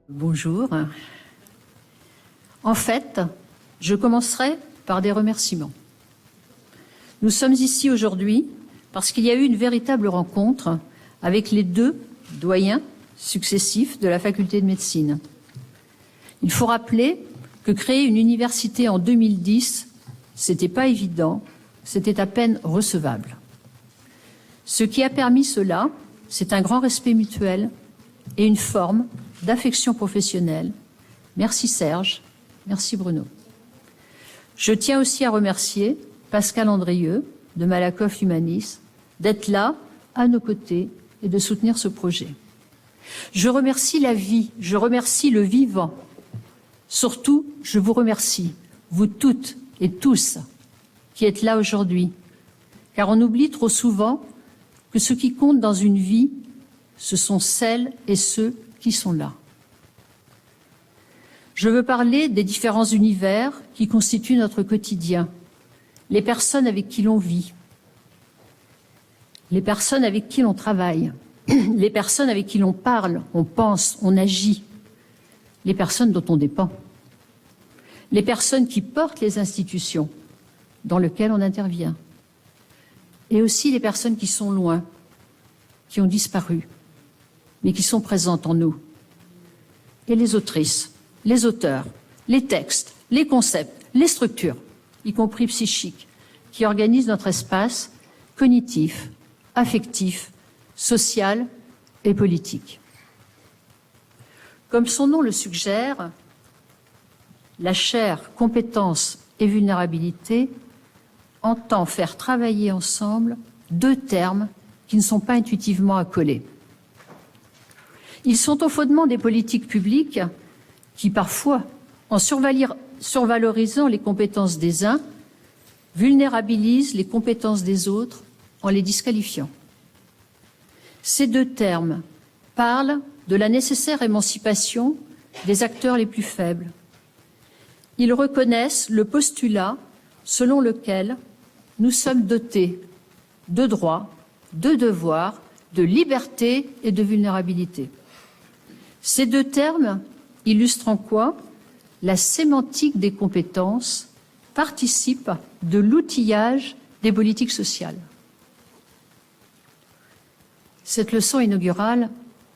Bonjour. En fait, je commencerai par des remerciements. Nous sommes ici aujourd'hui parce qu'il y a eu une véritable rencontre avec les deux doyens successifs de la faculté de médecine. Il faut rappeler que créer une université en 2010, c'était pas évident, c'était à peine recevable. Ce qui a permis cela, c'est un grand respect mutuel et une forme d'affection professionnelle. Merci Serge, merci Bruno. Je tiens aussi à remercier Pascal Andrieux de Malakoff Humanis d'être là, à nos côtés, et de soutenir ce projet. Je remercie la vie, je remercie le vivant. Surtout, je vous remercie, vous toutes et tous, qui êtes là aujourd'hui, car on oublie trop souvent que ce qui compte dans une vie, ce sont celles et ceux qui sont là. Je veux parler des différents univers qui constituent notre quotidien, les personnes avec qui l'on vit, les personnes avec qui l'on travaille, les personnes avec qui l'on parle, on pense, on agit, les personnes dont on dépend, les personnes qui portent les institutions dans lesquelles on intervient, et aussi les personnes qui sont loin, qui ont disparu, mais qui sont présentes en nous, et les autrices, les auteurs, les textes, les concepts, les structures, y compris psychiques, qui organisent notre espace cognitif, affectif, social et politique. Comme son nom le suggère, la chaire compétences et vulnérabilité entend faire travailler ensemble deux termes qui ne sont pas intuitivement accolés. Ils sont au fondement des politiques publiques qui, parfois, en survalorisant les compétences des uns, vulnérabilisent les compétences des autres en les disqualifiant. Ces deux termes parlent de la nécessaire émancipation des acteurs les plus faibles. Ils reconnaissent le postulat selon lequel nous sommes dotés de droits, de devoirs, de liberté et de vulnérabilité. Ces deux termes illustrent en quoi la sémantique des compétences participe de l'outillage des politiques sociales. Cette leçon inaugurale,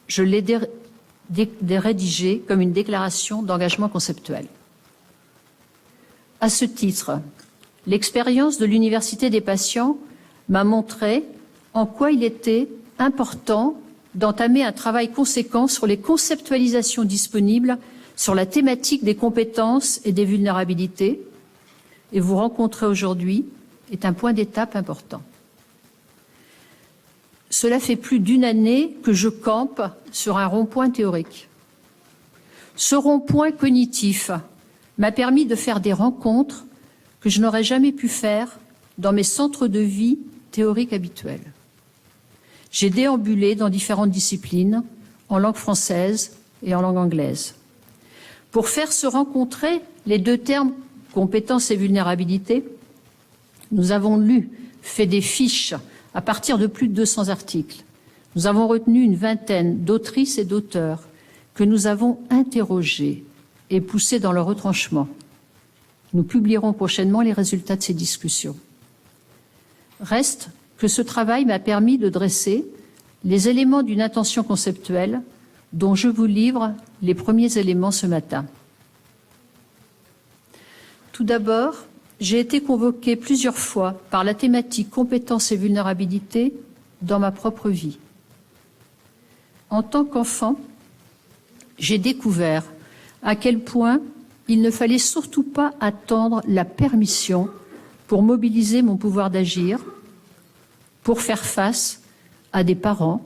je l'ai rédigée comme une déclaration d'engagement conceptuel. À ce titre, l'expérience de l'Université des patients m'a montré en quoi il était important d'entamer un travail conséquent sur les conceptualisations disponibles sur la thématique des compétences et des vulnérabilités, et vous rencontrer aujourd'hui est un point d'étape important. Cela fait plus d'une année que je campe sur un rond-point théorique. Ce rond-point cognitif m'a permis de faire des rencontres que je n'aurais jamais pu faire dans mes centres de vie théoriques habituels. J'ai déambulé dans différentes disciplines, en langue française et en langue anglaise. Pour faire se rencontrer les deux termes compétences et vulnérabilité, nous avons lu, fait des fiches à partir de plus de 200 articles. Nous avons retenu une vingtaine d'autrices et d'auteurs que nous avons interrogés et poussés dans leur retranchement. Nous publierons prochainement les résultats de ces discussions. Reste que ce travail m'a permis de dresser les éléments d'une intention conceptuelle dont je vous livre les premiers éléments ce matin. Tout d'abord, j'ai été convoquée plusieurs fois par la thématique compétences et vulnérabilité dans ma propre vie. En tant qu'enfant, j'ai découvert à quel point il ne fallait surtout pas attendre la permission pour mobiliser mon pouvoir d'agir, pour faire face à des parents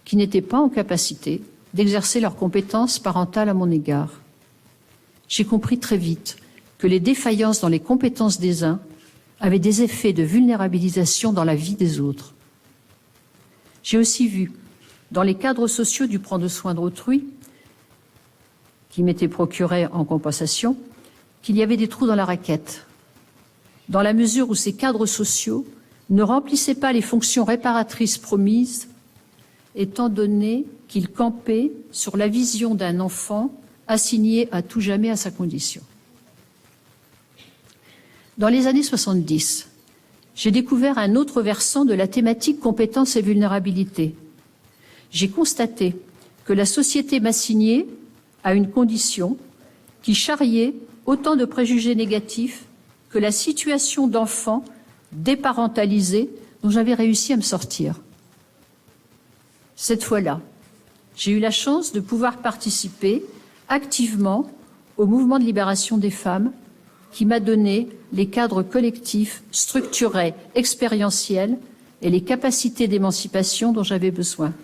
qui n'étaient pas en capacité d'exercer leurs compétences parentales à mon égard. J'ai compris très vite que les défaillances dans les compétences des uns avaient des effets de vulnérabilisation dans la vie des autres. J'ai aussi vu, dans les cadres sociaux du prendre soin d'autrui, qui m'étaient procurés en compensation, qu'il y avait des trous dans la raquette, dans la mesure où ces cadres sociaux ne remplissaient pas les fonctions réparatrices promises étant donné qu'il campait sur la vision d'un enfant assigné à tout jamais à sa condition. Dans les années 70, j'ai découvert un autre versant de la thématique compétences et vulnérabilité. J'ai constaté que la société m'assignait à une condition qui charriait autant de préjugés négatifs que la situation d'enfant déparentalisé dont j'avais réussi à me sortir. Cette fois-là, j'ai eu la chance de pouvoir participer activement au mouvement de libération des femmes qui m'a donné les cadres collectifs, structurés, expérientiels et les capacités d'émancipation dont j'avais besoin.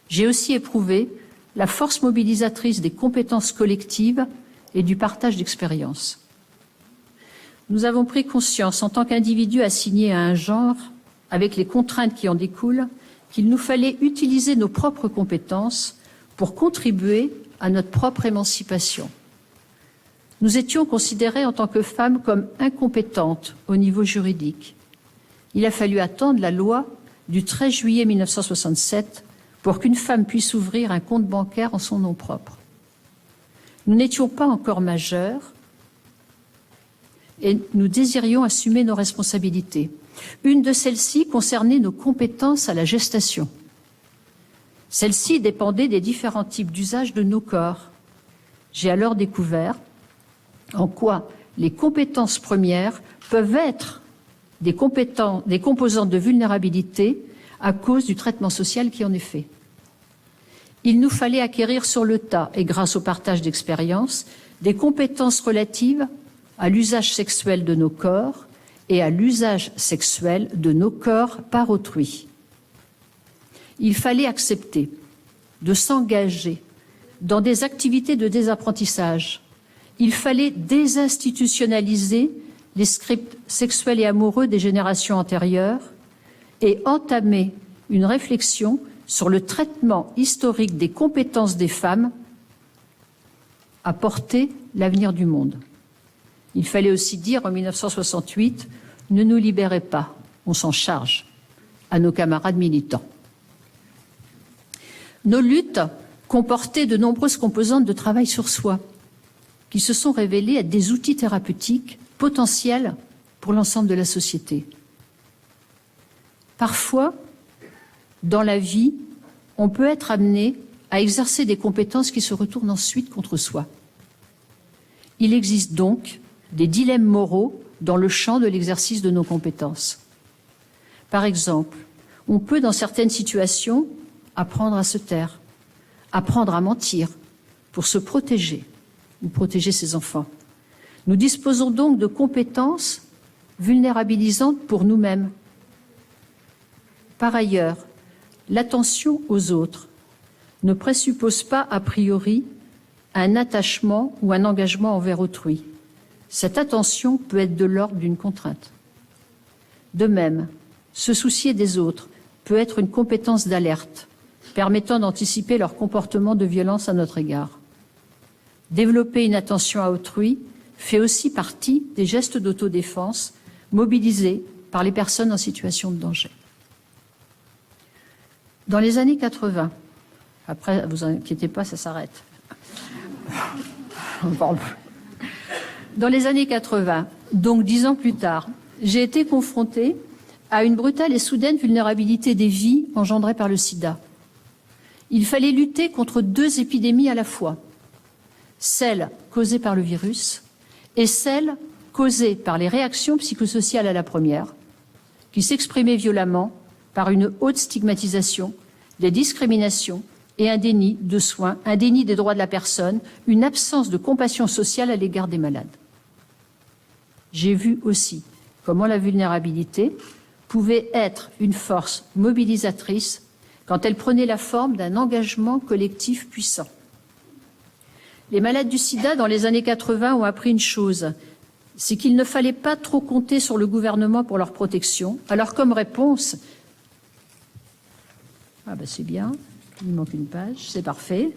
J'ai aussi éprouvé la force mobilisatrice des compétences collectives et du partage d'expériences. Nous avons pris conscience, en tant qu'individus assignés à un genre, avec les contraintes qui en découlent, qu'il nous fallait utiliser nos propres compétences pour contribuer à notre propre émancipation. Nous étions considérées en tant que femmes comme incompétentes au niveau juridique. Il a fallu attendre la loi du 13 juillet 1967 pour qu'une femme puisse ouvrir un compte bancaire en son nom propre. Nous n'étions pas encore majeures et nous désirions assumer nos responsabilités. Une de celles-ci concernait nos compétences à la gestation. Celles-ci dépendaient des différents types d'usage de nos corps. J'ai alors découvert en quoi les compétences premières peuvent être des composantes de vulnérabilité à cause du traitement social qui en est fait. Il nous fallait acquérir sur le tas, et grâce au partage d'expériences, des compétences relatives à l'usage sexuel de nos corps et à l'usage sexuel de nos corps par autrui. Il fallait accepter de s'engager dans des activités de désapprentissage. Il fallait désinstitutionnaliser les scripts sexuels et amoureux des générations antérieures et entamer une réflexion sur le traitement historique des compétences des femmes à porter l'avenir du monde. Il fallait aussi dire en 1968, ne nous libérez pas, on s'en charge, à nos camarades militants. Nos luttes comportaient de nombreuses composantes de travail sur soi, qui se sont révélées être des outils thérapeutiques potentiels pour l'ensemble de la société. Parfois, dans la vie, on peut être amené à exercer des compétences qui se retournent ensuite contre soi. Il existe donc des dilemmes moraux dans le champ de l'exercice de nos compétences. Par exemple, on peut, dans certaines situations, apprendre à se taire, apprendre à mentir pour se protéger ou protéger ses enfants. Nous disposons donc de compétences vulnérabilisantes pour nous-mêmes. Par ailleurs, l'attention aux autres ne présuppose pas a priori un attachement ou un engagement envers autrui. Cette attention peut être de l'ordre d'une contrainte. De même, se soucier des autres peut être une compétence d'alerte, permettant d'anticiper leur comportement de violence à notre égard. Développer une attention à autrui fait aussi partie des gestes d'autodéfense mobilisés par les personnes en situation de danger. Dans les années 80, après, vous inquiétez pas, ça s'arrête. On parle plus. Dans les années 80, donc 10 ans plus tard, j'ai été confrontée à une brutale et soudaine vulnérabilité des vies engendrées par le sida. Il fallait lutter contre deux épidémies à la fois, celle causée par le virus et celle causée par les réactions psychosociales à la première, qui s'exprimaient violemment par une haute stigmatisation, des discriminations et un déni de soins, un déni des droits de la personne, une absence de compassion sociale à l'égard des malades. J'ai vu aussi comment la vulnérabilité pouvait être une force mobilisatrice quand elle prenait la forme d'un engagement collectif puissant. Les malades du sida, dans les années 80, ont appris une chose, c'est qu'il ne fallait pas trop compter sur le gouvernement pour leur protection. Alors, comme réponse, c'est bien, il manque une page, c'est parfait.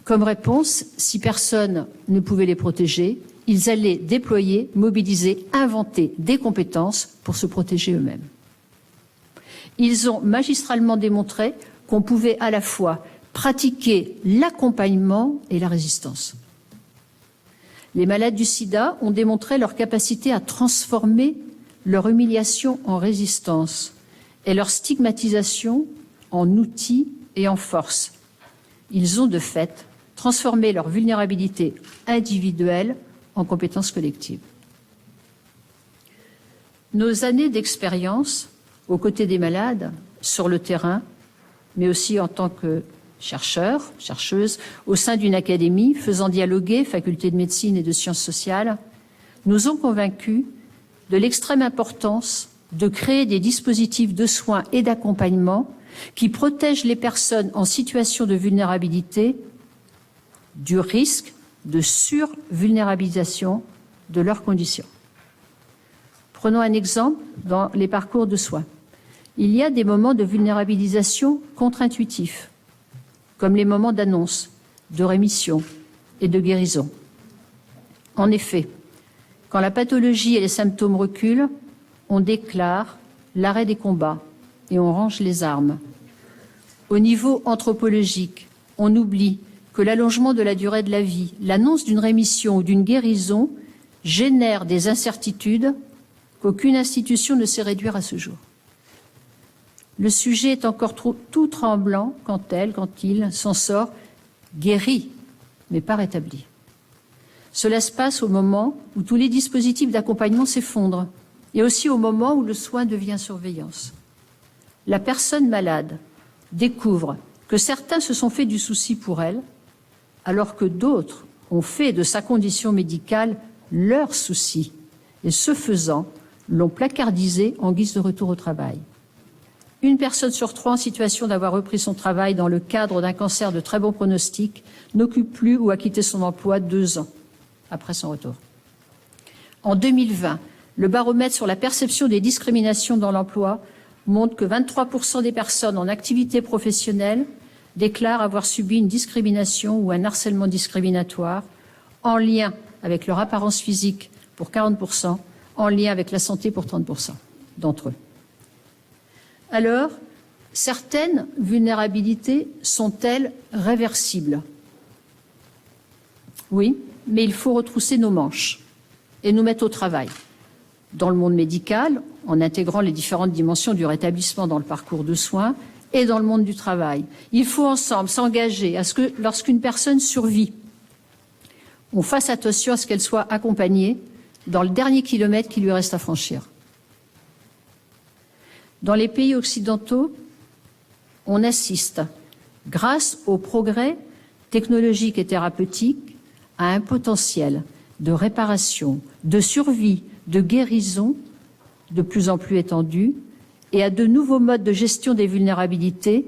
Comme réponse, si personne ne pouvait les protéger, ils allaient déployer, mobiliser, inventer des compétences pour se protéger eux-mêmes. Ils ont magistralement démontré qu'on pouvait à la fois pratiquer l'accompagnement et la résistance. Les malades du sida ont démontré leur capacité à transformer leur humiliation en résistance et leur stigmatisation en outil et en force. Ils ont de fait transformé leur vulnérabilité individuelle en compétence collective. Nos années d'expérience aux côtés des malades, sur le terrain, mais aussi en tant que chercheurs, chercheuses, au sein d'une académie faisant dialoguer facultés de médecine et de sciences sociales, nous ont convaincus de l'extrême importance de créer des dispositifs de soins et d'accompagnement qui protègent les personnes en situation de vulnérabilité du risque de survulnérabilisation de leurs conditions. Prenons un exemple dans les parcours de soins. Il y a des moments de vulnérabilisation contre-intuitifs, comme les moments d'annonce, de rémission et de guérison. En effet, quand la pathologie et les symptômes reculent, on déclare l'arrêt des combats et on range les armes. Au niveau anthropologique, on oublie que l'allongement de la durée de la vie, l'annonce d'une rémission ou d'une guérison génère des incertitudes qu'aucune institution ne sait réduire à ce jour. Le sujet est encore tout tremblant quand il s'en sort guéri, mais pas rétabli. Cela se passe au moment où tous les dispositifs d'accompagnement s'effondrent et aussi au moment où le soin devient surveillance. La personne malade découvre que certains se sont fait du souci pour elle, alors que d'autres ont fait de sa condition médicale leur souci et, ce faisant, l'ont placardisé en guise de retour au travail. Une personne sur 3 en situation d'avoir repris son travail dans le cadre d'un cancer de très bon pronostic n'occupe plus ou a quitté son emploi 2 ans après son retour. En 2020, le baromètre sur la perception des discriminations dans l'emploi montre que 23% des personnes en activité professionnelle déclarent avoir subi une discrimination ou un harcèlement discriminatoire en lien avec leur apparence physique pour 40%, en lien avec la santé pour 30% d'entre eux. Alors, certaines vulnérabilités sont-elles réversibles? Oui, mais il faut retrousser nos manches et nous mettre au travail. Dans le monde médical, en intégrant les différentes dimensions du rétablissement dans le parcours de soins, et dans le monde du travail. Il faut ensemble s'engager à ce que, lorsqu'une personne survit, on fasse attention à ce qu'elle soit accompagnée dans le dernier kilomètre qui lui reste à franchir. Dans les pays occidentaux, on assiste, grâce aux progrès technologiques et thérapeutiques, à un potentiel de réparation, de survie, de guérison de plus en plus étendu et à de nouveaux modes de gestion des vulnérabilités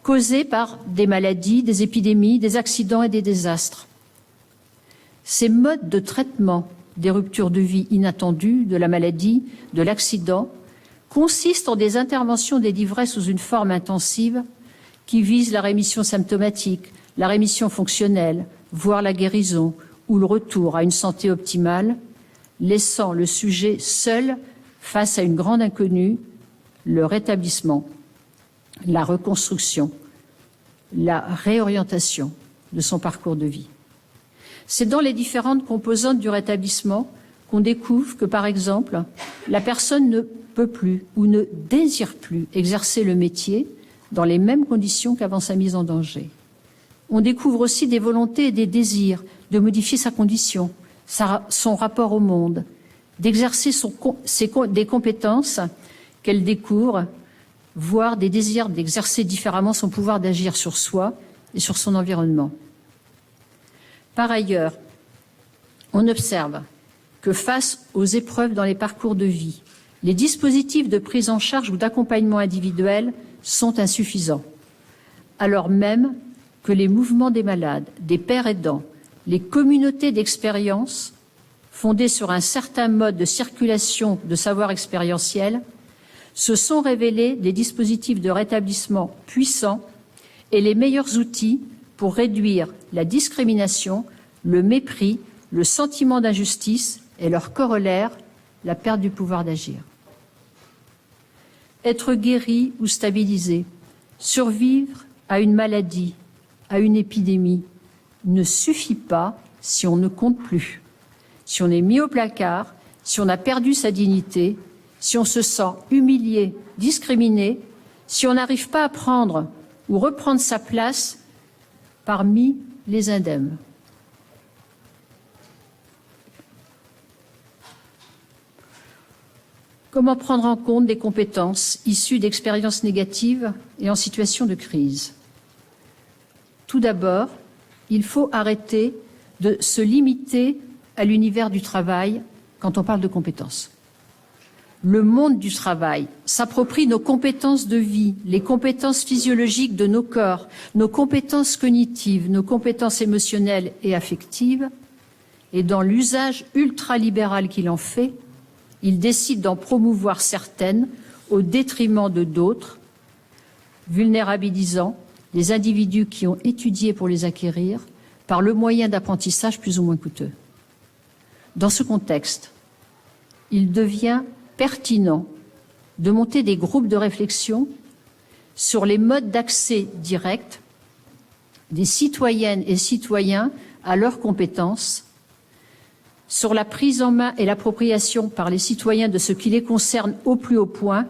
causés par des maladies, des épidémies, des accidents et des désastres. Ces modes de traitement des ruptures de vie inattendues, de la maladie, de l'accident, consistent en des interventions délivrées sous une forme intensive qui visent la rémission symptomatique, la rémission fonctionnelle, voire la guérison ou le retour à une santé optimale, laissant le sujet seul face à une grande inconnue, le rétablissement, la reconstruction, la réorientation de son parcours de vie. C'est dans les différentes composantes du rétablissement qu'on découvre que, par exemple, la personne ne peut plus ou ne désire plus exercer le métier dans les mêmes conditions qu'avant sa mise en danger. On découvre aussi des volontés et des désirs de modifier sa condition, son rapport au monde, d'exercer des compétences qu'elle découvre, voire des désirs d'exercer différemment son pouvoir d'agir sur soi et sur son environnement. Par ailleurs, on observe que face aux épreuves dans les parcours de vie, les dispositifs de prise en charge ou d'accompagnement individuel sont insuffisants, alors même que les mouvements des malades, des pairs aidants, les communautés d'expérience fondées sur un certain mode de circulation de savoir expérientiel se sont révélés des dispositifs de rétablissement puissants et les meilleurs outils pour réduire la discrimination, le mépris, le sentiment d'injustice et leur corollaire, la perte du pouvoir d'agir. être guéri ou stabilisé, survivre à une maladie, à une épidémie, ne suffit pas si on ne compte plus, si on est mis au placard, si on a perdu sa dignité, si on se sent humilié, discriminé, si on n'arrive pas à prendre ou reprendre sa place parmi les indemnes. Comment prendre en compte des compétences issues d'expériences négatives et en situation de crise? Tout d'abord, il faut arrêter de se limiter à l'univers du travail quand on parle de compétences. Le monde du travail s'approprie nos compétences de vie, les compétences physiologiques de nos corps, nos compétences cognitives, nos compétences émotionnelles et affectives, et dans l'usage ultralibéral qu'il en fait, il décide d'en promouvoir certaines au détriment de d'autres, vulnérabilisant les individus qui ont étudié pour les acquérir par le moyen d'apprentissage plus ou moins coûteux. Dans ce contexte, il devient pertinent de monter des groupes de réflexion sur les modes d'accès direct des citoyennes et citoyens à leurs compétences, sur la prise en main et l'appropriation par les citoyens de ce qui les concerne au plus haut point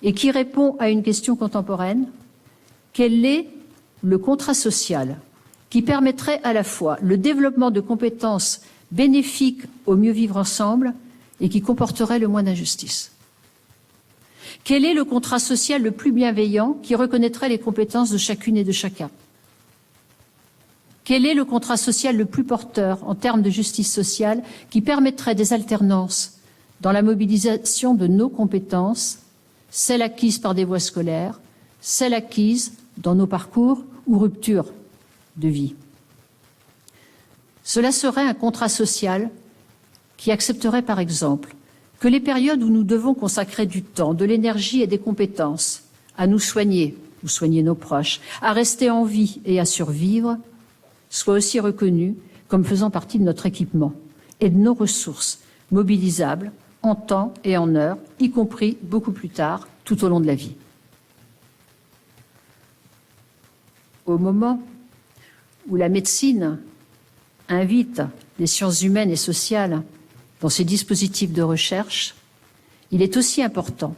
et qui répond à une question contemporaine: quel est le contrat social qui permettrait à la fois le développement de compétences bénéfiques au mieux vivre ensemble et qui comporterait le moins d'injustice? Quel est le contrat social le plus bienveillant qui reconnaîtrait les compétences de chacune et de chacun? Quel est le contrat social le plus porteur en termes de justice sociale qui permettrait des alternances dans la mobilisation de nos compétences, celles acquises par des voies scolaires, celles acquises dans nos parcours ou ruptures de vie? Cela serait un contrat social qui accepterait par exemple que les périodes où nous devons consacrer du temps, de l'énergie et des compétences à nous soigner ou soigner nos proches, à rester en vie et à survivre, soient aussi reconnues comme faisant partie de notre équipement et de nos ressources mobilisables en temps et en heure, y compris beaucoup plus tard, tout au long de la vie. Au moment où la médecine invite les sciences humaines et sociales dans ses dispositifs de recherche, il est aussi important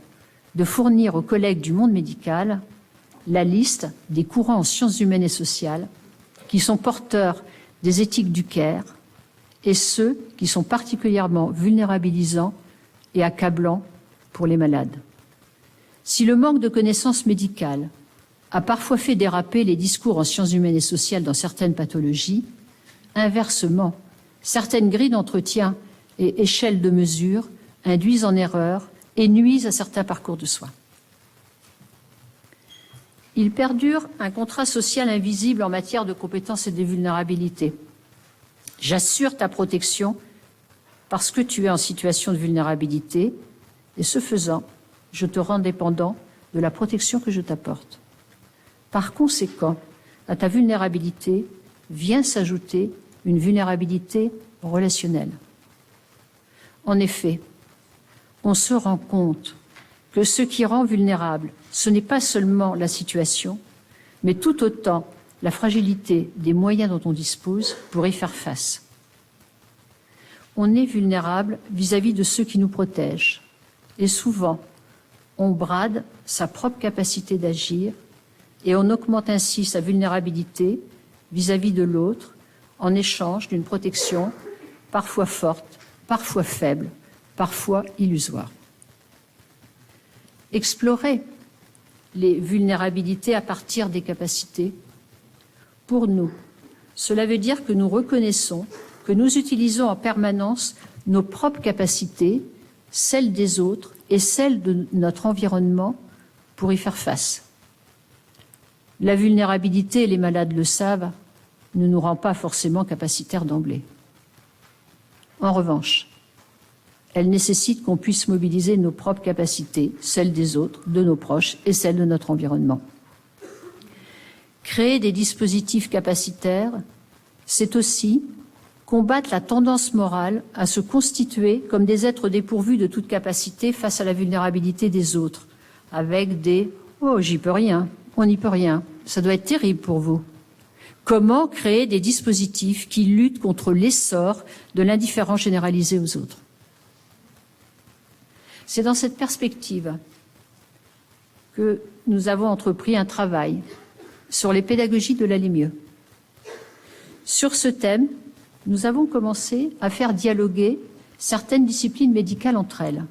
de fournir aux collègues du monde médical la liste des courants en sciences humaines et sociales qui sont porteurs des éthiques du care et ceux qui sont particulièrement vulnérabilisants et accablants pour les malades. Si le manque de connaissances médicales a parfois fait déraper les discours en sciences humaines et sociales dans certaines pathologies, inversement, certaines grilles d'entretien et échelles de mesure induisent en erreur et nuisent à certains parcours de soins. Il perdure un contrat social invisible en matière de compétences et de vulnérabilité. J'assure ta protection parce que tu es en situation de vulnérabilité et ce faisant, je te rends dépendant de la protection que je t'apporte. Par conséquent, à ta vulnérabilité vient s'ajouter une vulnérabilité relationnelle. En effet, on se rend compte que ce qui rend vulnérable, ce n'est pas seulement la situation, mais tout autant la fragilité des moyens dont on dispose pour y faire face. On est vulnérable vis-à-vis de ceux qui nous protègent, et souvent, on brade sa propre capacité d'agir et on augmente ainsi sa vulnérabilité vis-à-vis de l'autre en échange d'une protection parfois forte, parfois faible, parfois illusoire. Explorer les vulnérabilités à partir des capacités, pour nous, cela veut dire que nous reconnaissons que nous utilisons en permanence nos propres capacités, celles des autres et celles de notre environnement pour y faire face. La vulnérabilité, les malades le savent, ne nous rend pas forcément capacitaires d'emblée. En revanche, elle nécessite qu'on puisse mobiliser nos propres capacités, celles des autres, de nos proches et celles de notre environnement. Créer des dispositifs capacitaires, c'est aussi combattre la tendance morale à se constituer comme des êtres dépourvus de toute capacité face à la vulnérabilité des autres, avec des « oh, j'y peux rien, on n'y peut rien, ça doit être terrible pour vous ». Comment créer des dispositifs qui luttent contre l'essor de l'indifférence généralisée aux autres? C'est dans cette perspective que nous avons entrepris un travail sur les pédagogies de l'aller mieux. Sur ce thème, nous avons commencé à faire dialoguer certaines disciplines médicales entre elles.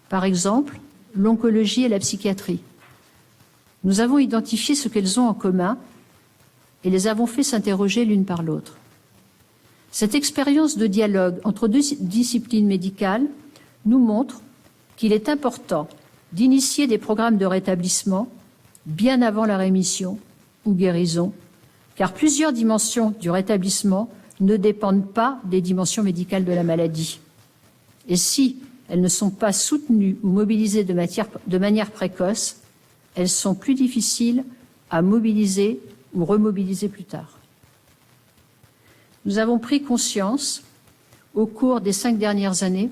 Par exemple, l'oncologie et la psychiatrie. Nous avons identifié ce qu'elles ont en commun et les avons fait s'interroger l'une par l'autre. Cette expérience de dialogue entre deux disciplines médicales nous montre qu'il est important d'initier des programmes de rétablissement bien avant la rémission ou guérison, car plusieurs dimensions du rétablissement ne dépendent pas des dimensions médicales de la maladie. Et si elles ne sont pas soutenues ou mobilisées de manière précoce, elles sont plus difficiles à mobiliser ou remobiliser plus tard. Nous avons pris conscience, au cours des 5 dernières années,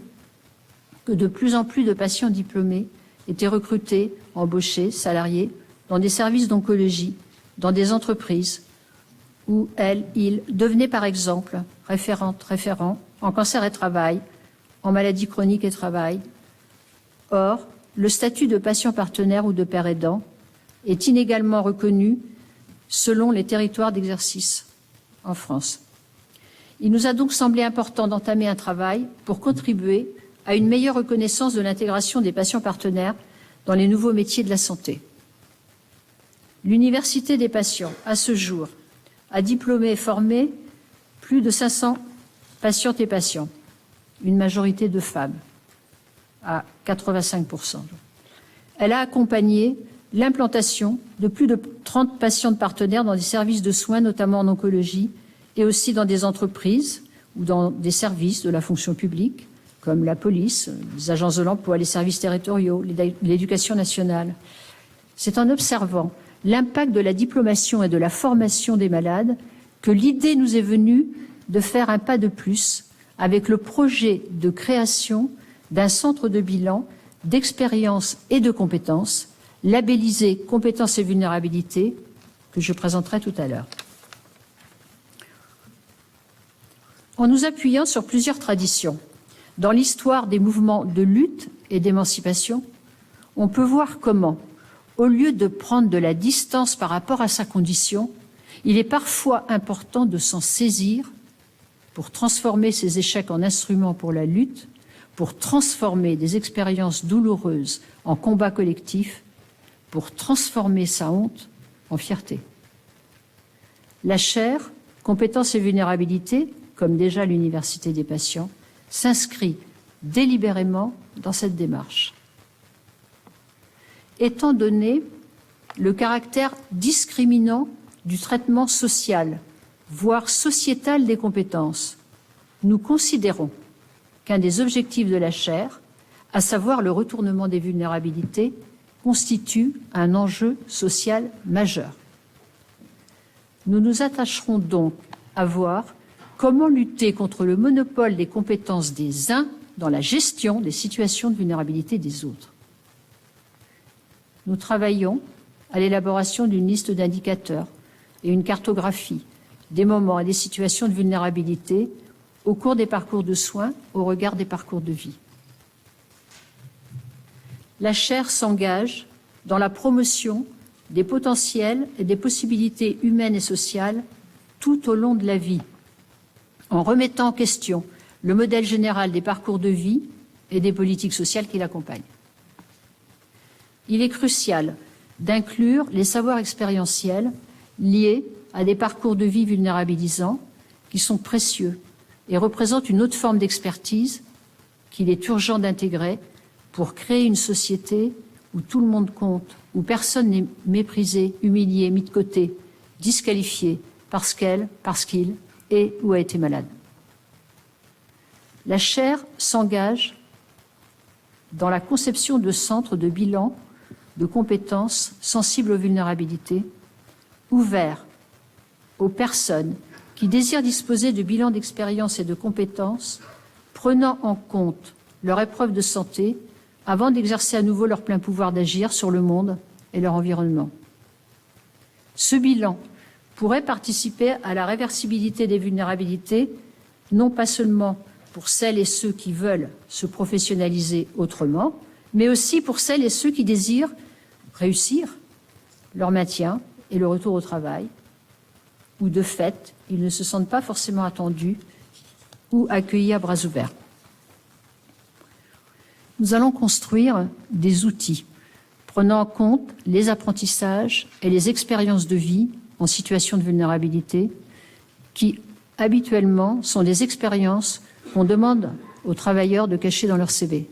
que de plus en plus de patients diplômés étaient recrutés, embauchés, salariés, dans des services d'oncologie, dans des entreprises, où ils devenaient par exemple référents en cancer et travail, en maladies chroniques et travail. Or, le statut de patient partenaire ou de père aidant est inégalement reconnu selon les territoires d'exercice en France. Il nous a donc semblé important d'entamer un travail pour contribuer à une meilleure reconnaissance de l'intégration des patients partenaires dans les nouveaux métiers de la santé. L'Université des patients, à ce jour, a diplômé et formé plus de 500 patientes et patients, une majorité de femmes, à 85%. Elle a accompagné l'implantation de plus de 30 patientes partenaires dans des services de soins, notamment en oncologie, et aussi dans des entreprises ou dans des services de la fonction publique, comme la police, les agences de l'emploi, les services territoriaux, l'éducation nationale. C'est en observant l'impact de la diplomation et de la formation des malades que l'idée nous est venue de faire un pas de plus avec le projet de création d'un centre de bilan d'expérience et de compétences labellisé compétences et vulnérabilité que je présenterai tout à l'heure. En nous appuyant sur plusieurs traditions, dans l'histoire des mouvements de lutte et d'émancipation, on peut voir comment, au lieu de prendre de la distance par rapport à sa condition, il est parfois important de s'en saisir pour transformer ses échecs en instruments pour la lutte, pour transformer des expériences douloureuses en combats collectifs, pour transformer sa honte en fierté. La chaire, compétences et vulnérabilité, comme déjà l'Université des patients, s'inscrit délibérément dans cette démarche. Étant donné le caractère discriminant du traitement social, voire sociétal des compétences, nous considérons qu'un des objectifs de la chaire, à savoir le retournement des vulnérabilités, constitue un enjeu social majeur. Nous nous attacherons donc à voir comment lutter contre le monopole des compétences des uns dans la gestion des situations de vulnérabilité des autres. Nous travaillons à l'élaboration d'une liste d'indicateurs et une cartographie des moments et des situations de vulnérabilité au cours des parcours de soins au regard des parcours de vie. La chaire s'engage dans la promotion des potentiels et des possibilités humaines et sociales tout au long de la vie, en remettant en question le modèle général des parcours de vie et des politiques sociales qui l'accompagnent. Il est crucial d'inclure les savoirs expérientiels liés à des parcours de vie vulnérabilisants qui sont précieux et représentent une autre forme d'expertise qu'il est urgent d'intégrer pour créer une société où tout le monde compte, où personne n'est méprisé, humilié, mis de côté, disqualifié parce qu'elle, parce qu'il est ou a été malade. La chaire s'engage dans la conception de centres de bilan de compétences sensibles aux vulnérabilités, ouverts aux personnes qui désirent disposer de bilans d'expérience et de compétences, prenant en compte leur épreuve de santé, avant d'exercer à nouveau leur plein pouvoir d'agir sur le monde et leur environnement. Ce bilan pourrait participer à la réversibilité des vulnérabilités, non pas seulement pour celles et ceux qui veulent se professionnaliser autrement, mais aussi pour celles et ceux qui désirent réussir leur maintien et le retour au travail, où de fait, ils ne se sentent pas forcément attendus ou accueillis à bras ouverts. Nous allons construire des outils prenant en compte les apprentissages et les expériences de vie en situation de vulnérabilité qui, habituellement, sont des expériences qu'on demande aux travailleurs de cacher dans leur CV.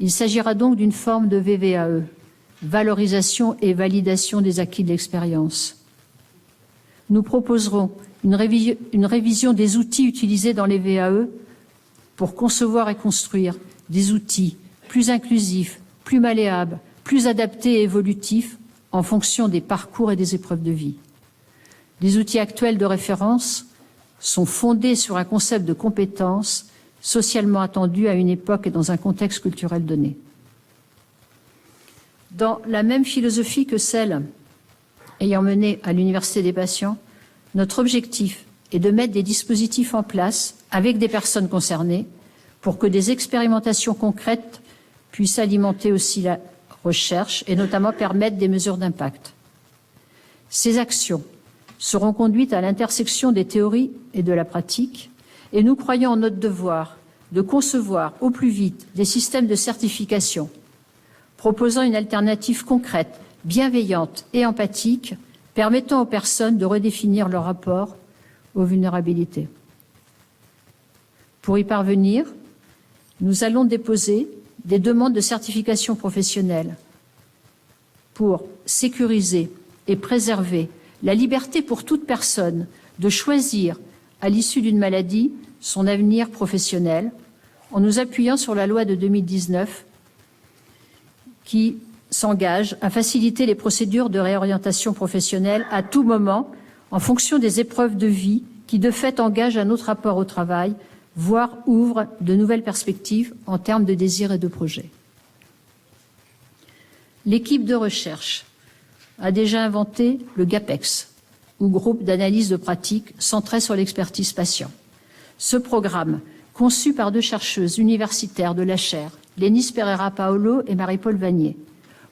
Il s'agira donc d'une forme de VVAE, valorisation et validation des acquis de l'expérience. Nous proposerons une révision des outils utilisés dans les VAE pour concevoir et construire des outils plus inclusifs, plus malléables, plus adaptés et évolutifs en fonction des parcours et des épreuves de vie. Les outils actuels de référence sont fondés sur un concept de compétence socialement attendu à une époque et dans un contexte culturel donné. Dans la même philosophie que celle ayant mené à l'Université des patients, notre objectif est de mettre des dispositifs en place avec des personnes concernées pour que des expérimentations concrètes puissent alimenter aussi la recherche et notamment permettre des mesures d'impact. Ces actions seront conduites à l'intersection des théories et de la pratique et nous croyons en notre devoir de concevoir au plus vite des systèmes de certification proposant une alternative concrète, bienveillante et empathique permettant aux personnes de redéfinir leur rapport aux vulnérabilités. Pour y parvenir, nous allons déposer des demandes de certification professionnelle pour sécuriser et préserver la liberté pour toute personne de choisir, à l'issue d'une maladie, son avenir professionnel, en nous appuyant sur la loi de 2019 qui s'engage à faciliter les procédures de réorientation professionnelle à tout moment, en fonction des épreuves de vie qui, de fait, engagent un autre rapport au travail, voire ouvrent de nouvelles perspectives en termes de désirs et de projets. L'équipe de recherche a déjà inventé le GAPEX, ou groupe d'analyse de pratique centré sur l'expertise patient. Ce programme, conçu par deux chercheuses universitaires de la chaire, Lénis Pereira Paolo et Marie-Paul Vanier,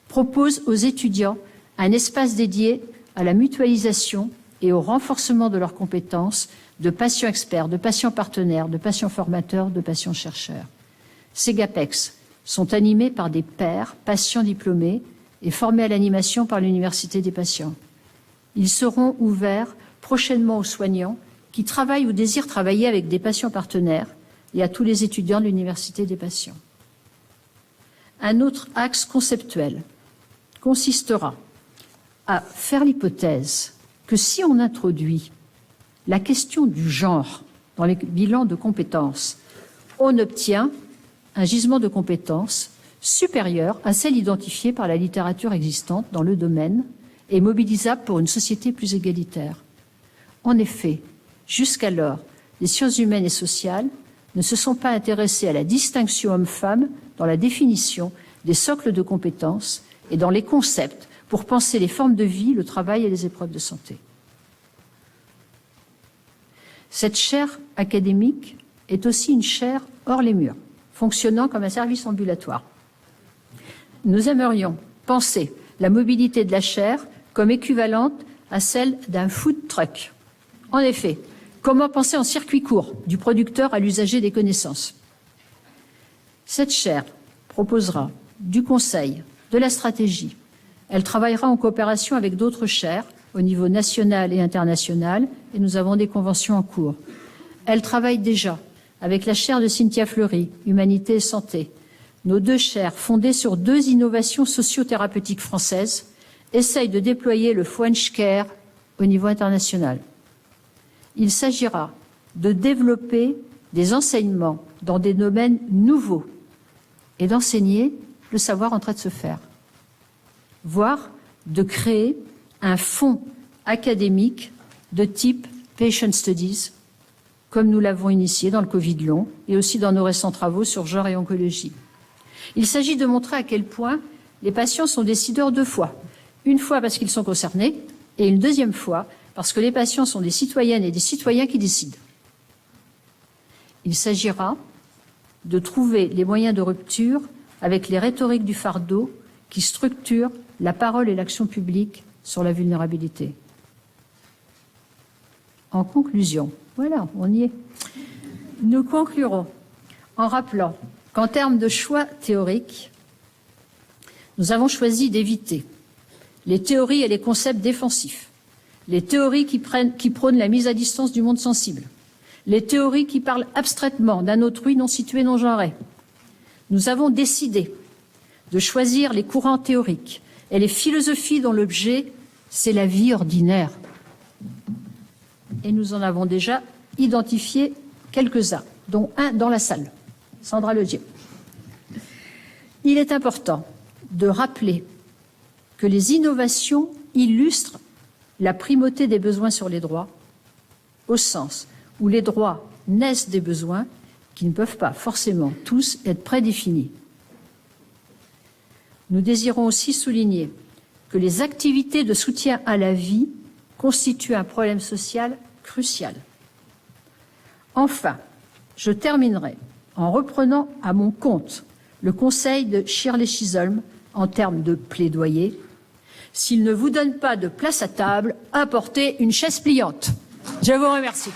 propose aux étudiants un espace dédié à la mutualisation et au renforcement de leurs compétences de patients experts, de patients partenaires, de patients formateurs, de patients chercheurs. Ces GAPEX sont animés par des pairs, patients diplômés et formés à l'animation par l'Université des patients. Ils seront ouverts prochainement aux soignants qui travaillent ou désirent travailler avec des patients partenaires et à tous les étudiants de l'Université des patients. Un autre axe conceptuel consistera à faire l'hypothèse que si on introduit la question du genre dans les bilans de compétences, on obtient un gisement de compétences supérieur à celle identifiée par la littérature existante dans le domaine et mobilisable pour une société plus égalitaire. En effet, jusqu'alors, les sciences humaines et sociales ne se sont pas intéressées à la distinction homme-femme dans la définition des socles de compétences et dans les concepts pour penser les formes de vie, le travail et les épreuves de santé. Cette chaire académique est aussi une chaire hors les murs, fonctionnant comme un service ambulatoire. Nous aimerions penser la mobilité de la chaire comme équivalente à celle d'un food truck. En effet, comment penser en circuit court du producteur à l'usager des connaissances? Cette chaire proposera du conseil, de la stratégie. Elle travaillera en coopération avec d'autres chaires au niveau national et international, et nous avons des conventions en cours. Elle travaille déjà avec la chaire de Cynthia Fleury, Humanité et Santé. Nos deux chaires, fondées sur deux innovations sociothérapeutiques françaises, essayent de déployer le French Care au niveau international. Il s'agira de développer des enseignements dans des domaines nouveaux et d'enseigner le savoir en train de se faire, voire de créer un fonds académique de type Patient Studies, comme nous l'avons initié dans le Covid long et aussi dans nos récents travaux sur genre et oncologie. Il s'agit de montrer à quel point les patients sont décideurs deux fois. Une fois parce qu'ils sont concernés et une deuxième fois parce que les patients sont des citoyennes et des citoyens qui décident. Il s'agira de trouver les moyens de rupture avec les rhétoriques du fardeau qui structurent la parole et l'action publique sur la vulnérabilité. En conclusion, voilà, on y est. Nous conclurons en rappelant qu'en termes de choix théoriques, nous avons choisi d'éviter les théories et les concepts défensifs, les théories qui prônent la mise à distance du monde sensible, les théories qui parlent abstraitement d'un autrui non situé, non genré. Nous avons décidé de choisir les courants théoriques et les philosophies dont l'objet, c'est la vie ordinaire. Et nous en avons déjà identifié quelques-uns, dont un dans la salle, Sandra Ledier. Il est important de rappeler que les innovations illustrent la primauté des besoins sur les droits, au sens où les droits naissent des besoins qui ne peuvent pas forcément tous être prédéfinis. Nous désirons aussi souligner que les activités de soutien à la vie constituent un problème social crucial. Enfin, je terminerai en reprenant à mon compte le conseil de Shirley Chisholm en termes de plaidoyer. S'il ne vous donne pas de place à table, apportez une chaise pliante. Je vous remercie.